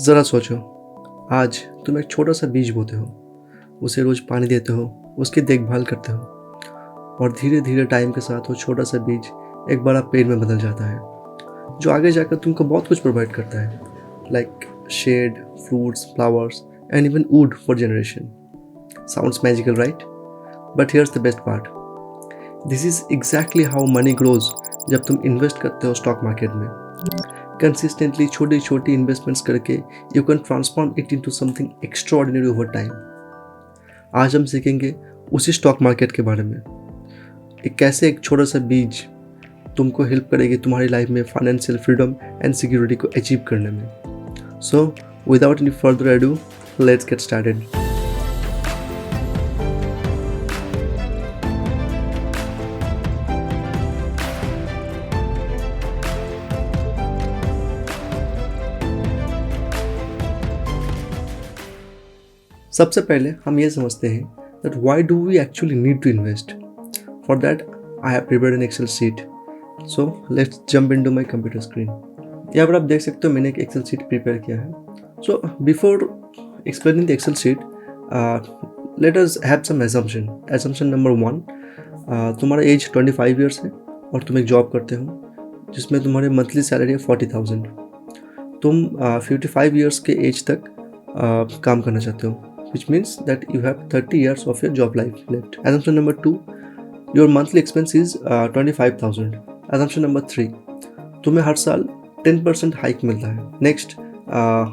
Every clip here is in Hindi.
ज़रा सोचो, आज तुम एक छोटा सा बीज बोते हो, उसे रोज़ पानी देते हो, उसकी देखभाल करते हो और धीरे धीरे टाइम के साथ वो छोटा सा बीज एक बड़ा पेड़ में बदल जाता है, जो आगे जाकर तुमको बहुत कुछ प्रोवाइड करता है, like shade, fruits, flowers and even wood for generation. Sounds magical, right? But here's the best part. This is exactly how money grows जब तुम इन्वेस्ट करते हो स्टॉक मार्केट में. कंसिस्टेंटली छोटी छोटी इन्वेस्टमेंट्स करके you can transform it into something extraordinary over time. आज हम सीखेंगे उसी स्टॉक मार्केट के बारे में. कैसे एक छोटा सा बीज तुमको हेल्प करेगी तुम्हारी लाइफ में फाइनेंशियल फ्रीडम एंड सिक्योरिटी को अचीव करने में. So without any further ado, let's get started. सबसे पहले हम ये समझते हैं that why do we actually need to invest. For that I have prepared an Excel sheet. So let's jump into my computer screen. यहाँ पर आप देख सकते हो मैंने एक Excel sheet प्रिपेयर किया है. So before explaining the Excel sheet, let us have some assumption. Assumption number 1, तुम्हारा एज 25 ईयर्स है और तुम एक जॉब करते हो जिसमें तुम्हारी मंथली सैलरी है 40,000. तुम 55 ईयर्स के एज तक काम करना चाहते हो, which means that you have 30 years of your job life left. Assumption number 2, your monthly expense is 25,000. Assumption number 3, तुम्हें हर साल 10% हाइक मिलता है. नेक्स्ट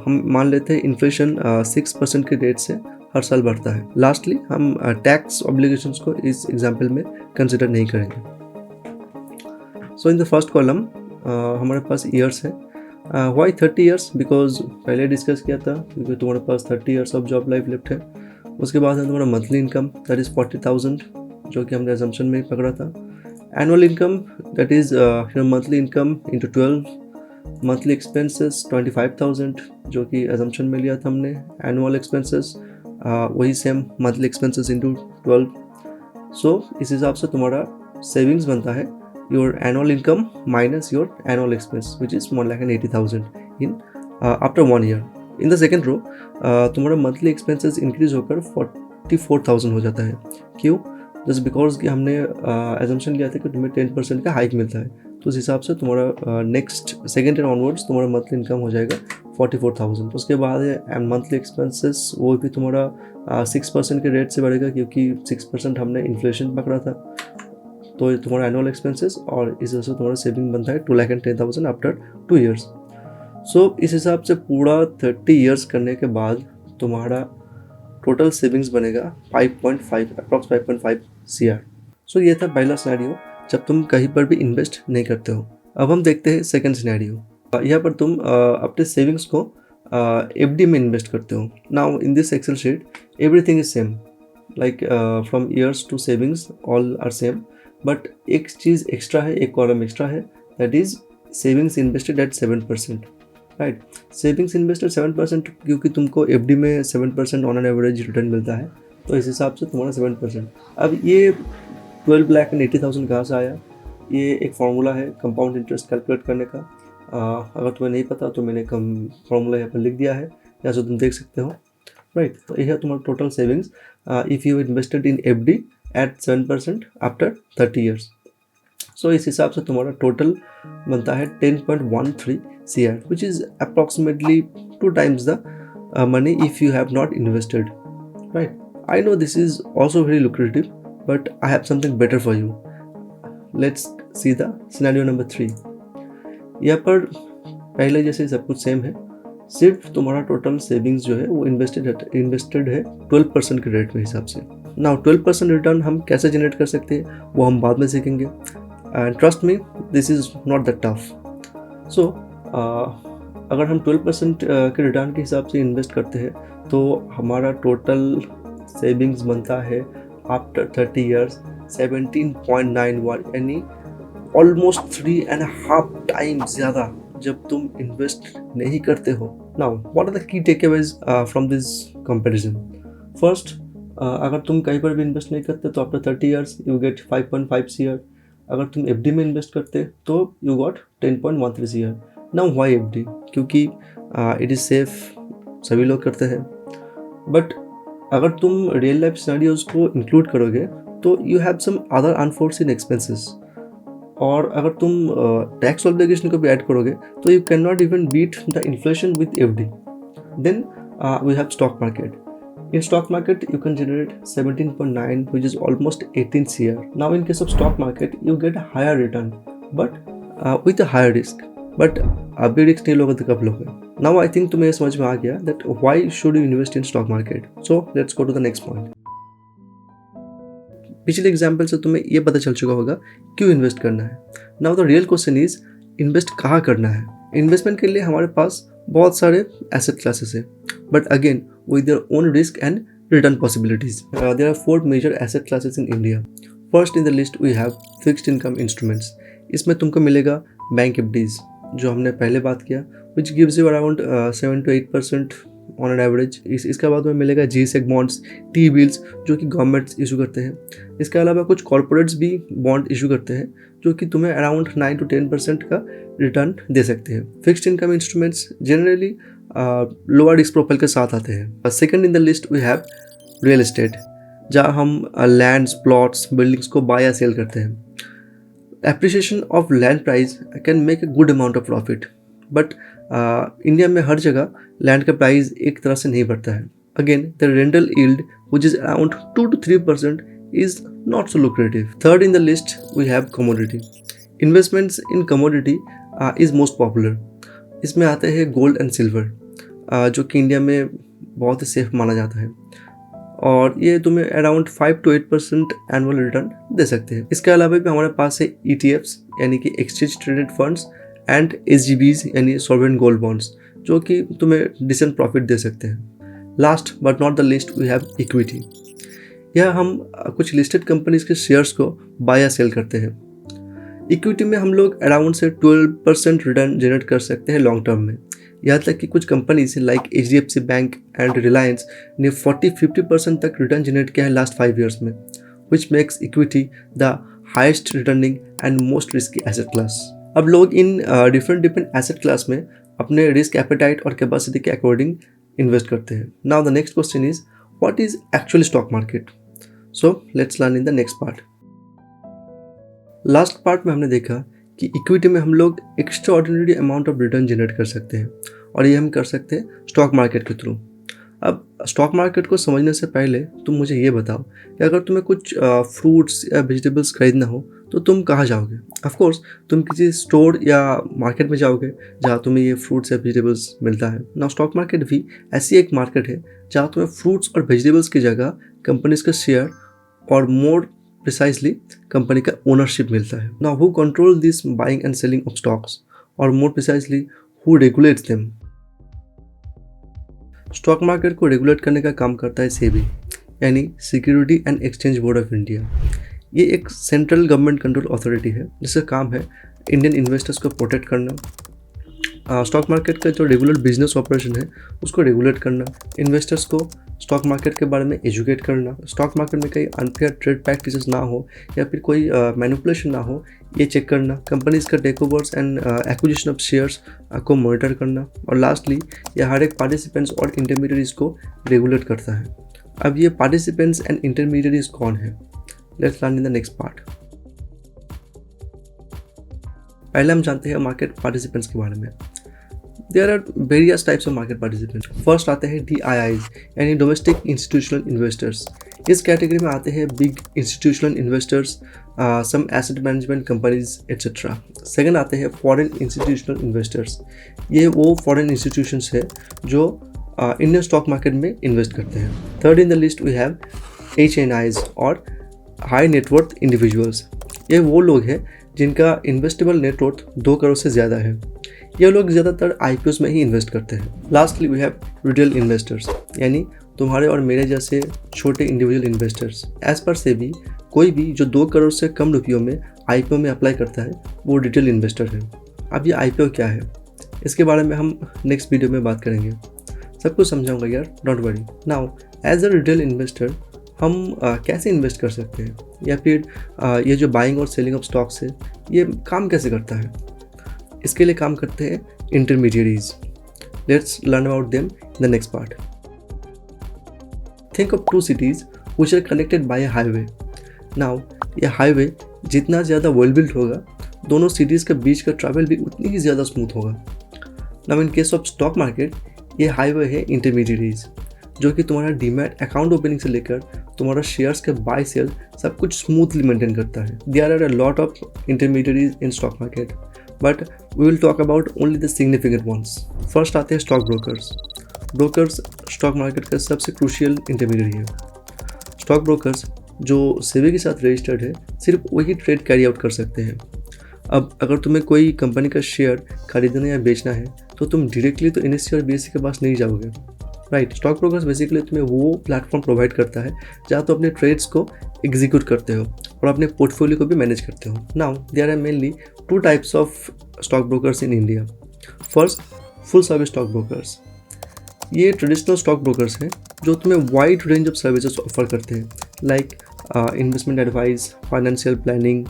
हम मान लेते हैं इन्फ्लेशन 6% के रेट से हर साल बढ़ता है. लास्टली हम टैक्स ऑब्लिगेशंस को इस एग्जाम्पल में कंसिडर नहीं करेंगे. So in the first column हमारे पास ईयर्स है. Why 30 years? बिकॉज पहले डिस्कस किया था क्योंकि तुम्हारे पास 30 years of job life left है. उसके बाद है तुम्हारा मंथली इनकम, दैट इज़ 40,000, जो कि हमने एजम्पशन में पकड़ा था. Annual income, that is your monthly income into 12. Monthly expenses 25,000, जो कि एजम्पशन में लिया था हमने. एनुअल एक्सपेंसेस वही सेम, मंथली एक्सपेंसेस इंटू 12. सो इस हिसाब से तुम्हारा सेविंग्स बनता है your annual income minus your annual expense, which is 1,80,000 in after 1 year. In the second row, तुम्हारा monthly expenses increase होकर 44,000 हो जाता है. क्यों? Just because कि हमने assumption लिया था कि तुम्हें 10% का हाइक मिलता है, तो उस हिसाब से तुम्हारा नेक्स्ट सेकेंड ईयर ऑनवर्ड्स तुम्हारा मंथली इनकम हो जाएगा 44,000. उसके बाद है मंथली एक्सपेंसेस, वो भी तुम्हारा 6% के रेट से बढ़ेगा क्योंकि 6% हमने इन्फ्लेशन पकड़ा था. तो ये तुम्हारा एनुअल एक्सपेंसेस और इस वजह से तुम्हारा सेविंग बनता है 2,10,000 आफ्टर 2 ईयर्स. सो इस हिसाब से पूरा 30 ईयर्स करने के बाद तुम्हारा टोटल सेविंग्स बनेगा 5.5 अप्रॉक्स 5.5 CR. सो ये था पहला सिनेरियो जब तुम कहीं पर भी इन्वेस्ट नहीं करते हो. अब हम देखते हैं सेकेंड सिनेरियो. यहाँ पर तुम अपने सेविंग्स को FD में इन्वेस्ट करते हो. Now in this Excel sheet everything is same, like from years to savings all are same. But एक चीज़ एक्स्ट्रा है, एक कॉलम एक्स्ट्रा है, that is savings invested at 7%. Right, savings invested 7% क्योंकि तुमको FD में 7% ऑन एन एवरेज रिटर्न मिलता है, तो इस हिसाब से तुम्हारा 7%. अब ये 12,80,000 कहाँ से आया? ये एक फार्मूला है कंपाउंड इंटरेस्ट कैलकुलेट करने का. अगर तुम्हें नहीं पता तो मैंने फार्मूला यहाँ पर लिख दिया है, यहाँ से तुम देख सकते हो. राइट, तो यह है तुम्हारा total savings if you invested in FD at 7% after 30 years. So इस हिसाब से तुम्हारा टोटल बनता है 10.13 CR, which is approximately 2 times the money if you have not invested. Right? I know this is also very lucrative, but I have something better for you. Let's see the scenario number 3. यहाँ पर पहले जैसे सब कुछ सेम है, सिर्फ तुम्हारा टोटल सेविंग्स जो है वो इन्वेस्टेड है 12% के रेट के हिसाब से. नाउ 12% रिटर्न हम कैसे जनरेट कर सकते हैं वो हम बाद में सीखेंगे. And trust me, this is not that tough. So अगर हम 12% के रिटर्न के हिसाब से इन्वेस्ट करते हैं तो हमारा टोटल सेविंग्स बनता है आफ्टर 30 ईयर्स 17.91, यानी ऑलमोस्ट 3.5 टाइम्स ज़्यादा जब तुम इन्वेस्ट नहीं करते हो. Now what are the key takeaways from this comparison? First, अगर तुम कहीं पर भी इन्वेस्ट नहीं करते तो after 30 years you get 5.5 CR. अगर तुम FD में इन्वेस्ट करते तो you got 10.13 CR. Now why FD? क्योंकि इट इज़ सेफ, सभी लोग करते हैं। बट अगर तुम रियल लाइफ सिनेरियोज को इंक्लूड करोगे तो you have some other unforeseen expenses, और अगर तुम टैक्स ऑब्लिगेशन को भी ऐड करोगे तो you can not even beat the inflation with FD. Then we have stock market. In stock market, you can generate 17.9, which is almost 18 CR. Now, in case of stock market, you get a higher return, but with a higher risk. But अभी रिस्क नहीं लोगे तो कब लोगे? Now, I think तुम्हें समझ में आ गया that why should you invest in stock market. So, let's go to the next point. पिछले एग्जाम्पल से तुम्हें ये पता चल चुका होगा क्यों इन्वेस्ट करना है. Now, the real question is invest कहाँ करना है. इन्वेस्टमेंट के लिए हमारे पास बहुत सारे एसेट क्लासेस है, but again with their own risk and return possibilities. There are 4 major asset classes in India. First in the list we have fixed income instruments. इसमें तुमको मिलेगा बैंक FDs जो हमने पहले बात किया, which gives you around 7 to 8% on an average. इसके बाद में मिलेगा G-Sec bonds, T-bills जो कि गवर्नमेंट्स इशू करते हैं. इसके अलावा कुछ कॉर्पोरेट्स भी बॉन्ड इशू करते हैं जो कि तुम्हें अराउंड 9 to 10% का रिटर्न दे सकते हैं. Fixed income instruments generally lower risk profile के साथ आते हैं. Second in the list we have real estate, जहाँ हम लैंड्स, प्लॉट्स, बिल्डिंग्स को बाय या सेल करते हैं. Appreciation of land price can make a good amount of profit, but India में हर जगह लैंड का प्राइस एक तरह से नहीं बढ़ता है. Again the rental yield which is around 2 to 3% is not so lucrative. Third in the list we have commodity. Investments in commodity is most popular. इसमें आते हैं गोल्ड एंड सिल्वर, जो कि इंडिया में बहुत ही सेफ माना जाता है, और ये तुम्हें अराउंड 5 to 8% एनुअल रिटर्न दे सकते हैं. इसके अलावा भी हमारे पास है ETFs यानी कि exchange traded funds and SGBs यानी सॉवरेन गोल्ड बॉन्ड्स जो कि तुम्हें डिसेंट प्रॉफिट दे सकते हैं. Last but not the list we have equity. यह हम कुछ लिस्टेड कंपनीज के शेयर्स को बाय या सेल करते हैं. इक्विटी में हम लोग अराउंड से 12% रिटर्न जनरेट कर सकते हैं लॉन्ग टर्म में. यहाँ तक कि कुछ companies like HDFC bank and Reliance ने 40-50% तक रिटर्न जनरेट किया है लास्ट 5 years में, which makes equity the highest returning and most risky asset class. अब लोग इन डिफरेंट एसेट क्लास में अपने रिस्क एपेटाइट और कैपेसिटी के अकॉर्डिंग इन्वेस्ट करते हैं. Now the next question is what is actually stock market. So let's learn in the next part. Last part में हमने देखा कि इक्विटी में हम लोग extraordinary amount of return generate कर सकते हैं, और ये हम कर सकते हैं स्टॉक मार्केट के थ्रू. अब स्टॉक मार्केट को समझने से पहले तुम मुझे ये बताओ कि अगर तुम्हें कुछ फ्रूट्स या वेजिटेबल्स खरीदना हो तो तुम कहाँ जाओगे. ऑफकोर्स तुम किसी स्टोर या मार्केट में जाओगे जहाँ तुम्हें ये फ्रूट्स या वेजिटेबल्स मिलता है. नाउ स्टॉक मार्केट भी ऐसी एक मार्केट है जहाँ तुम्हें फ्रूट्स और वेजिटेबल्स की जगह कंपनीज का शेयर और मोर प्रिसाइसली कंपनी का ओनरशिप मिलता है. Now who control this buying and selling of stocks, और more precisely who regulates them. Stock market को रेगुलेट करने का काम करता है सेबी यानी security and exchange board of India. ये एक सेंट्रल गवर्नमेंट कंट्रोल अथॉरिटी है जिसका काम है इंडियन इन्वेस्टर्स को प्रोटेक्ट करना, स्टॉक मार्केट का जो रेगुलर बिजनेस ऑपरेशन है उसको रेगुलेट करना, इन्वेस्टर्स को स्टॉक मार्केट के बारे में एजुकेट करना, स्टॉक मार्केट में कहीं अनफेयर ट्रेड प्रैक्टिसेस ना हो या फिर कोई मैनिपुलेशन ना हो ये चेक करना, कंपनीज का टेकओवर्स एंड एक्विजिशन ऑफ शेयर्स को मॉनिटर करना, और लास्टली ये हर एक पार्टिसिपेंट्स और इंटरमीडियरीज को रेगुलेट करता है. अब ये पार्टिसिपेंट्स एंड इंटरमीडियरीज कौन है, let's learn in the next part. पहले हम जानते हैं मार्केट पार्टिसिपेंट्स के बारे में. There are various types of market participants. First आते हैं DIIs यानी डोमेस्टिक इंस्टीट्यूशनल इन्वेस्टर्स. इस कैटेगरी में आते हैं big institutional investors, some asset management companies etcetera. Second आते हैं फॉरेन इंस्टीट्यूशनल इन्वेस्टर्स. ये वो फॉरेन इंस्टीट्यूशंस है जो इंडियन स्टॉक मार्केट में इन्वेस्ट करते हैं. Third in the list we have HNIs और हाई नेटवर्थ इंडिविजुअल्स. ये वो लोग हैं जिनका इन्वेस्टेबल नेटवर्थ 2 करोड़ से ज़्यादा है. ये लोग ज़्यादातर IPOs में ही इन्वेस्ट करते हैं. Lastly we have retail investors यानी तुम्हारे और मेरे जैसे छोटे इंडिविजुअल इन्वेस्टर्स. एज पर से भी कोई भी जो 2 करोड़ से कम रुपयों में IPO में अप्लाई करता है वो रिटेल इन्वेस्टर है. अब ये IPO क्या है इसके बारे में हम नेक्स्ट वीडियो में बात करेंगे. सब कुछ समझाऊंगा यार, don't worry. Now as a retail investor हम कैसे इन्वेस्ट कर सकते हैं, या फिर ये जो बाइंग और सेलिंग ऑफ स्टॉक्स है ये काम कैसे करता है. इसके लिए काम करते हैं intermediaries. Let's learn about them the next part. Think of two cities which are connected by a highway. Now ये हाईवे जितना ज़्यादा वेल बिल्ट होगा, दोनों सिटीज़ के बीच का ट्रैवल भी उतनी ही ज़्यादा स्मूथ होगा. Now in case of stock market, ये हाईवे है इंटरमीडिएटरीज, जो कि तुम्हारा डीमैट अकाउंट ओपनिंग से लेकर तुम्हारा शेयर्स के बाय सेल सब कुछ स्मूथली मेंटेन करता है. There are a lot of intermediaries in stock market, but we will talk about only the significant ones. First आते हैं stock brokers. Brokers stock market का सबसे क्रूशियल इंटरमीडिएट है. स्टॉक ब्रोकर्स जो सेबी के साथ रजिस्टर्ड है, सिर्फ वही ट्रेड कैरी आउट कर सकते हैं. अब अगर तुम्हें कोई कंपनी का शेयर खरीदना या बेचना है तो तुम डायरेक्टली तो NSE और BSE के पास नहीं जाओगे, राइट. स्टॉक ब्रोकर्स बेसिकली तुम्हें वो प्लेटफॉर्म प्रोवाइड करता है जहाँ तो अपने ट्रेड्स को एग्जीक्यूट करते हो और अपने पोर्टफोलियो को भी मैनेज करते हो. Now there are mainly two types of stock brokers in India. First, full service stock brokers. ये ट्रेडिशनल स्टॉक ब्रोकर्स हैं जो तुम्हें wide range of services offer करते हैं, like investment advice, financial planning,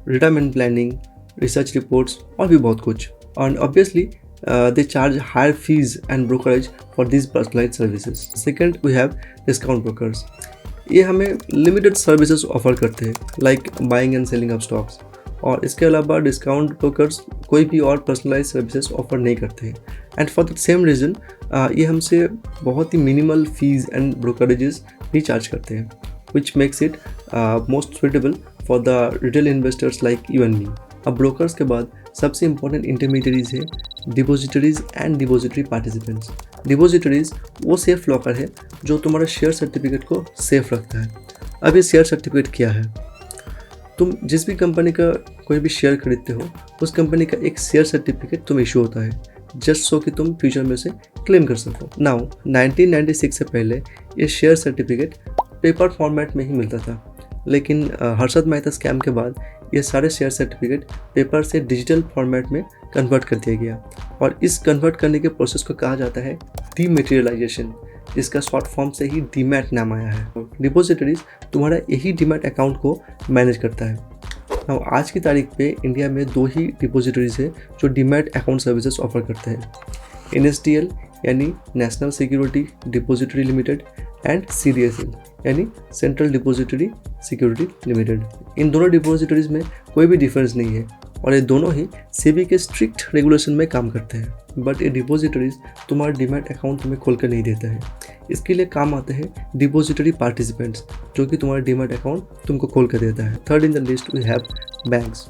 retirement planning, research reports और भी बहुत कुछ. And obviously they charge higher fees and brokerage for these personalized services. Second, we have discount brokers. ये हमें लिमिटेड सर्विसेज ऑफर करते हैं, like buying and selling of stocks. और इसके अलावा डिस्काउंट ब्रोकर्स कोई भी और पर्सनलाइज सर्विसेज ऑफर नहीं करते हैं. And for the same reason ये हमसे बहुत ही मिनिमल फीस एंड ब्रोकरेजेस भी चार्ज करते हैं, which makes it most suitable for the retail investors like you and me. अब ब्रोकर्स के बाद सबसे इंपॉर्टेंट इंटरमीडिएटरीज है depositories and depository participants. Depositories वो सेफ लॉकर है जो तुम्हारा शेयर सर्टिफिकेट को सेफ रखता है. अब ये शेयर सर्टिफिकेट क्या है? तुम जिस भी कंपनी का कोई भी शेयर खरीदते हो, उस कंपनी का एक शेयर सर्टिफिकेट तुम इशू होता है, जस्ट सो कि तुम फ्यूचर में से क्लेम कर सको. नाउ 1996 से पहले ये शेयर सर्टिफिकेट पेपर फॉर्मेट में ही मिलता था, लेकिन हर्षद मेहता स्कैम के बाद ये सारे शेयर सर्टिफिकेट पेपर से डिजिटल फॉर्मेट में कन्वर्ट कर दिया गया. और इस कन्वर्ट करने के प्रोसेस को कहा जाता है डीमेटेरियलाइजेशन, जिसका शॉर्ट फॉर्म से ही डीमैट नाम आया है. डिपॉजिटरीज तुम्हारा यही डीमैट अकाउंट को मैनेज करता है. नाउ आज की तारीख पे इंडिया में दो ही डिपॉजिटरीज है जो डीमैट अकाउंट सर्विसेज ऑफर करते हैं. NSDL यानी national security depository limited and CDSL यानी सेंट्रल डिपॉजिटरी सिक्योरिटी लिमिटेड. इन दोनों डिपॉजिटरीज में कोई भी डिफरेंस नहीं है और ये दोनों ही सेबी के स्ट्रिक्ट रेगुलेशन में काम करते हैं. बट ये डिपॉजिटरीज तुम्हारा डीमैट अकाउंट तुम्हें खोल कर नहीं देता है. इसके लिए काम आते हैं डिपॉजिटरी पार्टिसिपेंट्स, जो कि तुम्हारा डीमैट अकाउंट तुमको खोल कर देता है. Third in the list we have banks.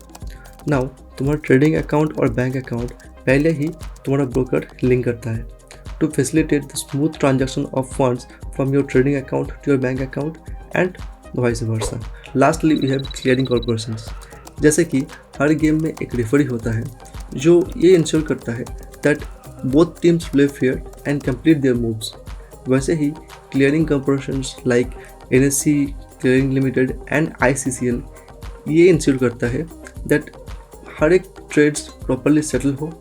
Now तुम्हारा ट्रेडिंग अकाउंट और बैंक अकाउंट पहले ही तुम्हारा ब्रोकर लिंक करता है to facilitate the smooth transaction of funds from your trading account to your bank account and vice versa. Lastly, we have clearing corporations. जैसे कि हर गेम में एक रेफरी होता है जो ये इंश्योर करता है that both teams play fair and complete their moves. वैसे ही clearing corporations like NSE Clearing Limited and ICCL ये इंश्योर करता है that हर एक ट्रेड्स प्रॉपरली सेटल हो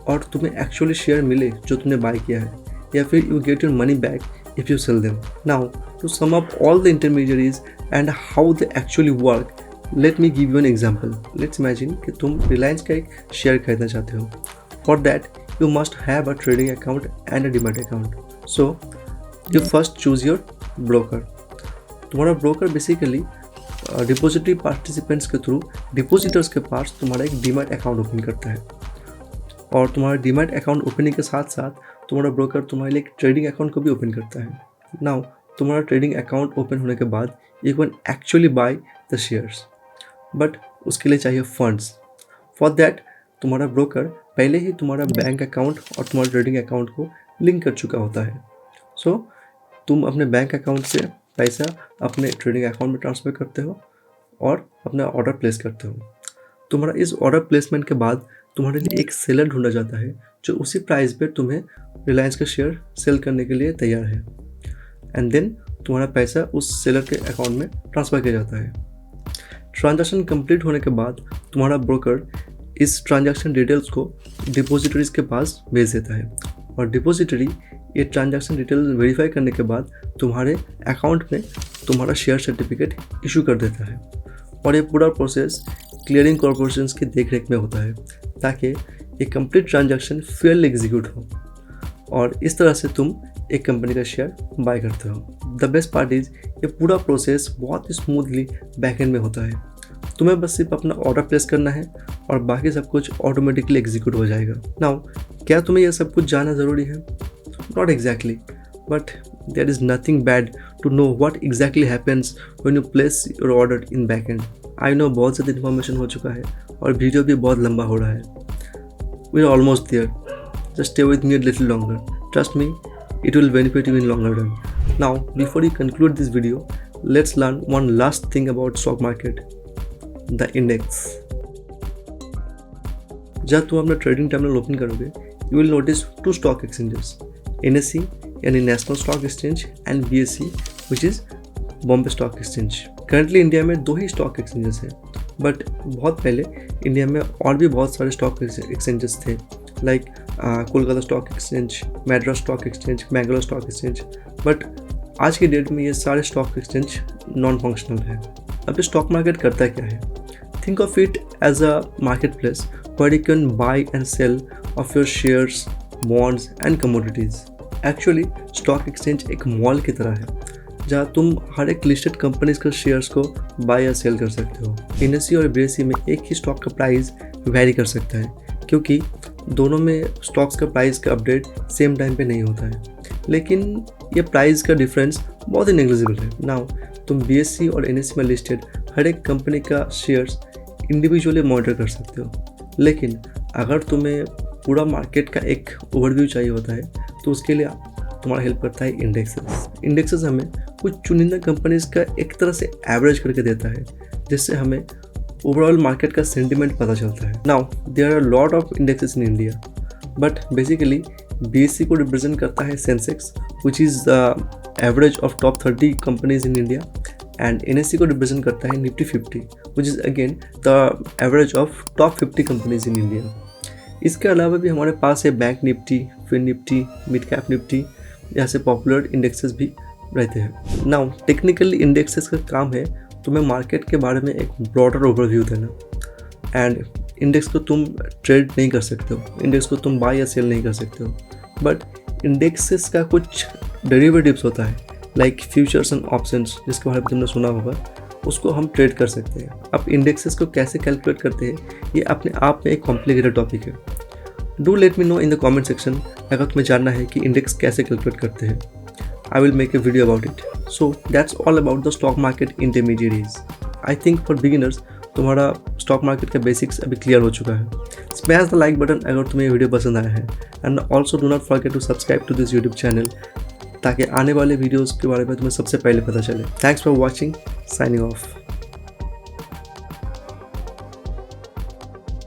और तुम्हें एक्चुअली शेयर मिले जो तुमने बाय किया है, या फिर you get your money back if you sell them. Now to sum up all the intermediaries and how they actually work, let me give you an example. Let's imagine कि तुम रिलायंस का एक शेयर खरीदना चाहते हो. For that you must have a trading account and a demat account. So you first choose your broker. तुम्हारा ब्रोकर बेसिकली डिपॉजिटरी पार्टिसिपेंट्स के थ्रू डिपॉजिटर्स के पास तुम्हारा एक डीमैट अकाउंट ओपन करता है. और तुम्हारा डीमैट अकाउंट ओपनिंग के साथ साथ तुम्हारा ब्रोकर तुम्हारे लिए एक ट्रेडिंग अकाउंट को भी ओपन करता है. नाउ तुम्हारा ट्रेडिंग अकाउंट ओपन होने के बाद you can actually by the shares, but उसके लिए चाहिए फंड्स. फॉर दैट तुम्हारा ब्रोकर पहले ही तुम्हारा बैंक अकाउंट और तुम्हारा ट्रेडिंग अकाउंट को लिंक कर चुका होता है. सो तुम अपने बैंक अकाउंट से पैसा अपने ट्रेडिंग अकाउंट में ट्रांसफ़र करते हो और अपना ऑर्डर प्लेस करते हो. तुम्हारा इस ऑर्डर प्लेसमेंट के बाद तुम्हारे लिए एक सेलर ढूंढा जाता है जो उसी प्राइस पे तुम्हें रिलायंस का शेयर सेल करने के लिए तैयार है. एंड देन तुम्हारा पैसा उस सेलर के अकाउंट में ट्रांसफ़र किया जाता है. ट्रांजैक्शन कंप्लीट होने के बाद तुम्हारा ब्रोकर इस ट्रांजैक्शन डिटेल्स को डिपॉजिटरीज के पास भेज देता है और डिपॉजिटरी ये ट्रांजैक्शन डिटेल्स वेरीफाई करने के बाद तुम्हारे अकाउंट में तुम्हारा शेयर सर्टिफिकेट इशू कर देता है. और ये पूरा प्रोसेस क्लियरिंग कॉर्पोरेशंस की देखरेख में होता है ताकि ये कंप्लीट ट्रांजैक्शन फेयरली एग्जीक्यूट हो. और इस तरह से तुम एक कंपनी का शेयर बाय करते हो। द बेस्ट पार्ट इज ये पूरा प्रोसेस बहुत ही स्मूथली बैकएंड में होता है। तुम्हें बस सिर्फ अपना ऑर्डर प्लेस करना है और बाकी सब कुछ ऑटोमेटिकली एग्जीक्यूट हो जाएगा। नाउ क्या तुम्हें यह सब कुछ जानना ज़रूरी है? Not exactly, but there is nothing bad to know what exactly happens when you place your order in backend. I know बहुत ज़्यादा इन्फॉर्मेशन हो चुका है और वीडियो भी बहुत लंबा हो रहा है। We are almost there, just stay with me a little longer, trust me, it will benefit you in longer run. Now, before you conclude this video, let's learn one last thing about stock market, the index. जब तुम अपना ट्रेडिंग टर्मिनल ओपन करोगे, you will notice two stock exchanges, NSE यानी national stock exchange and BSE which is Bombay stock exchange. Currently India में 2 ही स्टॉक एक्सचेंजेस हैं, बट बहुत पहले इंडिया में और भी बहुत सारे स्टॉक एक्सचेंजेस थे, like Kolkata stock exchange, Madras stock exchange, Mangalore stock exchange. But आज के डेट में ये सारे स्टॉक एक्सचेंज नॉन फंक्शनल है। अब ये स्टॉक मार्केट करता क्या है? Think of it as a market place where you can buy and sell of your shares, bonds and commodities. Actually stock exchange एक मॉल की तरह है जहाँ तुम हर एक लिस्टेड कंपनीज के शेयर्स को बाय या सेल कर सकते हो। NSE और BSE में एक ही स्टॉक का प्राइस वेरी कर सकता है क्योंकि दोनों में स्टॉक्स का प्राइस का अपडेट सेम टाइम पे नहीं होता है, लेकिन ये प्राइस का डिफरेंस बहुत ही नेग्लिजिबल है। नाउ तुम BSE और NSE में लिस्टेड हर एक कंपनी का शेयर्स इंडिविजुअली मॉनिटर कर सकते हो, लेकिन अगर तुम्हें पूरा मार्केट का एक ओवरव्यू चाहिए होता है तो उसके लिए तुम्हारा हेल्प करता है इंडेक्सेस हमें कुछ चुनिंदा कंपनीज का एक तरह से एवरेज करके देता है, जिससे हमें ओवरऑल मार्केट का सेंटिमेंट पता चलता है। Now there are lot of indexes in India, but basically BSE को रिप्रेजेंट करता है Sensex which is the average of top 30 companies in India, and NSE को रिप्रेजेंट करता है Nifty 50 which is again the average of top 50 companies in India. इसके अलावा भी हमारे पास है bank Nifty, fin Nifty, mid cap Nifty, यहाँ से पॉपुलर इंडेक्सेस भी रहते हैं। नाउ टेक्निकली इंडेक्सेस का काम है तुम्हें मार्केट के बारे में एक ब्रॉडर ओवरव्यू देना, एंड इंडेक्स को तुम ट्रेड नहीं कर सकते हो, इंडेक्स को तुम बाय या सेल नहीं कर सकते हो, बट इंडेक्सेस का कुछ डेरिवेटिव्स होता है लाइक फ्यूचर्स एंड ऑप्शंस, जिसके बारे में तुमने सुना होगा, उसको हम ट्रेड कर सकते हैं। अब इंडेक्सेस को कैसे कैलकुलेट करते हैं ये अपने आप में एक कॉम्प्लिकेटेड टॉपिक है। Do let me know in the comment section अगर तुम्हें जानना है कि इंडेक्स कैसे कैलकुलेट करते हैं। I will make a video about it. So that's all about the stock market intermediaries. I think for beginners तुम्हारा स्टॉक मार्केट का बेसिक्स अभी क्लियर हो चुका है। स्मैश द लाइक बटन अगर तुम्हें ये वीडियो पसंद आया है, and also do not forget to subscribe to this YouTube channel ताकि आने वाले वीडियोज़ के बारे में तुम्हें सबसे पहले पता चले। Thanks for watching, signing off.